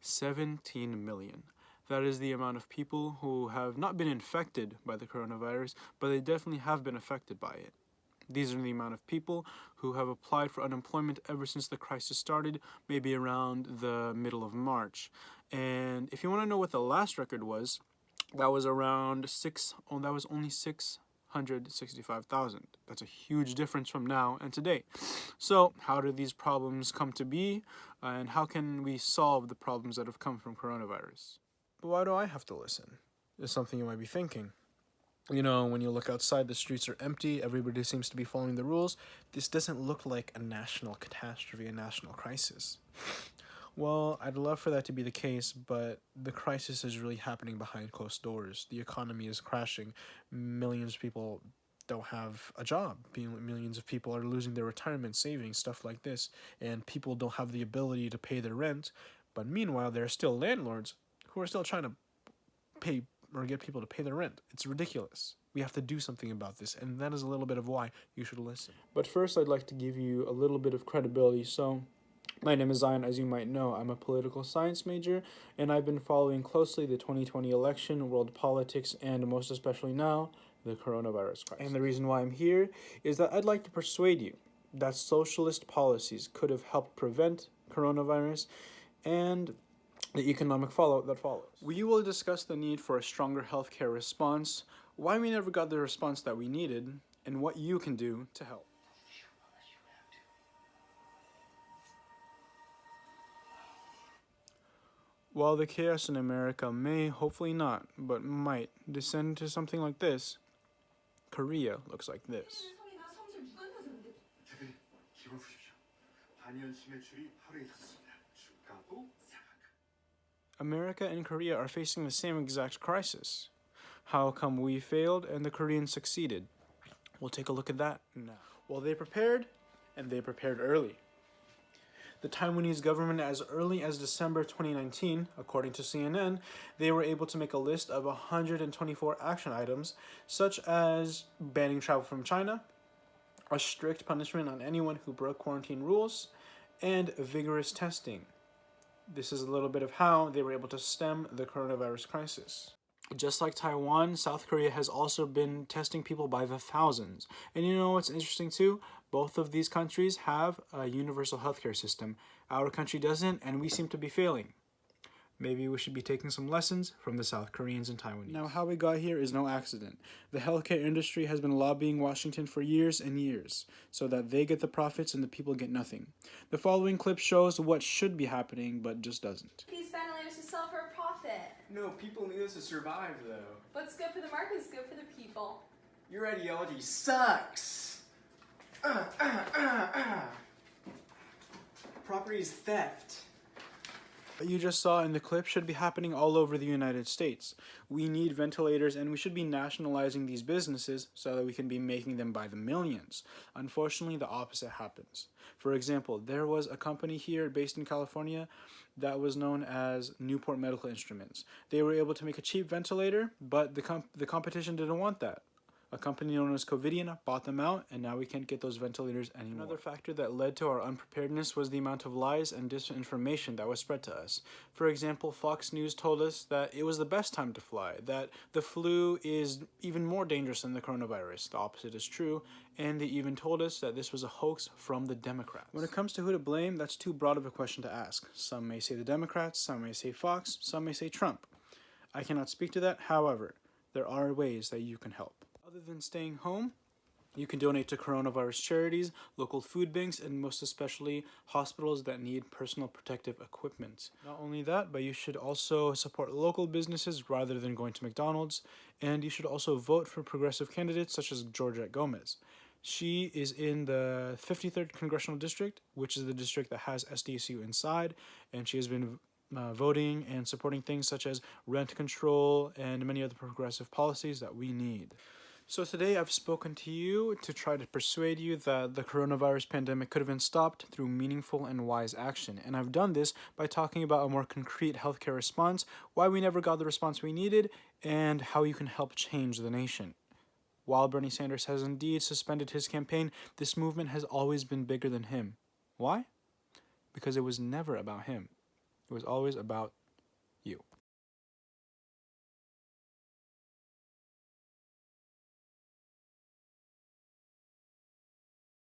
17 million. That is the amount of people who have not been infected by the coronavirus, but they definitely have been affected by it. These are the amount of people who have applied for unemployment ever since the crisis started, maybe around the middle of March. And if you want to know what the last record was, that was around that was only 665,000. That's a huge difference from now and today. So, how do these problems come to be, and how can we solve the problems that have come from coronavirus? But why do I have to listen? Is something you might be thinking. You know, when you look outside, the streets are empty, everybody seems to be following the rules. This doesn't look like a national catastrophe, a national crisis. Well, I'd love for that to be the case, but the crisis is really happening behind closed doors. The economy is crashing. Millions of people don't have a job. Millions of people are losing their retirement savings, stuff like this. And people don't have the ability to pay their rent. But meanwhile, there are still landlords who are still trying to pay or get people to pay their rent. It's ridiculous. We have to do something about this, and that is a little bit of why you should listen. But first, I'd like to give you a little bit of credibility. So, my name is Zion. As you might know, I'm a political science major, and I've been following closely the 2020 election, world politics, and most especially now, the coronavirus crisis. And the reason why I'm here is that I'd like to persuade you that socialist policies could have helped prevent coronavirus and the economic fallout that follows. We will discuss the need for a stronger healthcare response, why we never got the response that we needed, and what you can do to help. While the chaos in America may, hopefully not, but might descend into something like this, Korea looks like this. America and Korea are facing the same exact crisis. How come we failed and the Koreans succeeded? We'll take a look at that now. Well, they prepared, and they prepared early. The Taiwanese government, as early as December 2019, according to CNN, they were able to make a list of 124 action items, such as banning travel from China, a strict punishment on anyone who broke quarantine rules, and vigorous testing. This is a little bit of how they were able to stem the coronavirus crisis. Just like Taiwan, South Korea has also been testing people by the thousands. And you know what's interesting too? Both of these countries have a universal healthcare system. Our country doesn't, and we seem to be failing. Maybe we should be taking some lessons from the South Koreans and Taiwanese. Now, how we got here is no accident. The healthcare industry has been lobbying Washington for years and years, so that they get the profits and the people get nothing. The following clip shows what should be happening, but just doesn't. These ventilators to sell for a profit. No, people need us to survive, though. What's good for the market is good for the people. Your ideology sucks. Property is theft. What you just saw in the clip should be happening all over the United States. We need ventilators, and we should be nationalizing these businesses so that we can be making them by the millions. Unfortunately, the opposite happens. For example, there was a company here based in California that was known as Newport Medical Instruments. They were able to make a cheap ventilator, but the competition didn't want that. A company known as Covidian bought them out, and now we can't get those ventilators anymore. Another factor that led to our unpreparedness was the amount of lies and disinformation that was spread to us. For example, Fox News told us that it was the best time to fly, that the flu is even more dangerous than the coronavirus. The opposite is true, and they even told us that this was a hoax from the Democrats. When it comes to who to blame, that's too broad of a question to ask. Some may say the Democrats, some may say Fox, some may say Trump. I cannot speak to that. However, there are ways that you can help. Other than staying home, you can donate to coronavirus charities, local food banks, and most especially hospitals that need personal protective equipment. Not only that, but you should also support local businesses rather than going to McDonald's, and you should also vote for progressive candidates such as Georgette Gomez. She is in the 53rd Congressional District, which is the district that has SDSU inside, and she has been voting and supporting things such as rent control and many other progressive policies that we need. So today I've spoken to you to try to persuade you that the coronavirus pandemic could have been stopped through meaningful and wise action. And I've done this by talking about a more concrete healthcare response, why we never got the response we needed, and how you can help change the nation. While Bernie Sanders has indeed suspended his campaign, this movement has always been bigger than him. Why? Because it was never about him. It was always about